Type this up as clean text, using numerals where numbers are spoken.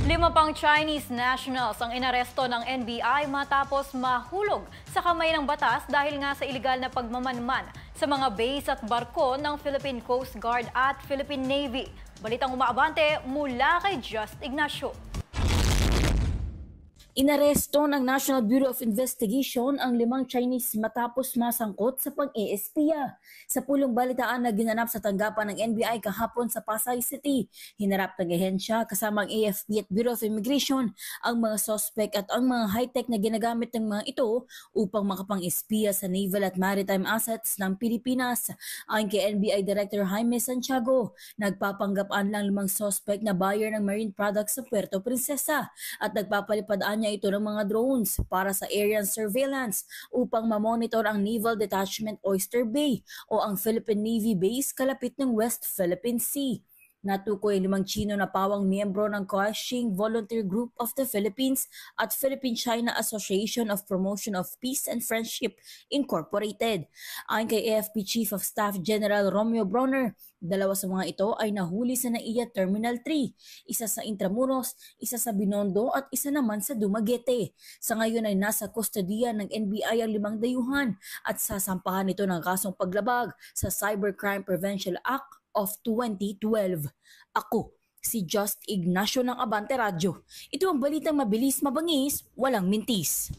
Lima pang Chinese nationals ang inaresto ng NBI matapos mahulog sa kamay ng batas dahil nga sa iligal na pagmamanman sa mga base at barko ng Philippine Coast Guard at Philippine Navy. Balitang umaabante mula kay Just Ignacio. Inaresto ng National Bureau of Investigation ang 5 Chinese matapos masangkot sa pag-eespiya. Sa pulong balitaan na ginanap sa tanggapan ng NBI kahapon sa Pasay City, hinarap ng ehensya kasama ang AFP at Bureau of Immigration ang mga suspect at ang mga high-tech na ginagamit ng mga ito upang makapang-espiya sa naval at maritime assets ng Pilipinas. Ayon kay NBI Director Jaime Santiago, nagpapanggapaan lang 5 suspect na buyer ng marine products sa Puerto Princesa at nagpapalipadaan ito ng mga drones para sa aerial surveillance upang mamonitor ang Naval Detachment Oyster Bay o ang Philippine Navy base kalapit ng West Philippine Sea. Natukoy 5 Chino na pawang miyembro ng Kaohsiung Volunteer Group of the Philippines at Philippine-China Association of Promotion of Peace and Friendship Incorporated. Ayon kay AFP Chief of Staff General Romeo Bronner, 2 sa mga ito ay nahuli sa NAIA Terminal 3, isa sa Intramuros, isa sa Binondo at isa naman sa Dumaguete. Sa ngayon ay nasa kustodiya ng NBI ang 5 dayuhan at sasampahan ito ng kasong paglabag sa Cybercrime Prevention Act of 2012. Ako, si Just Ignacio ng Abante Radyo. Ito ang balitang mabilis, mabangis, walang mintis.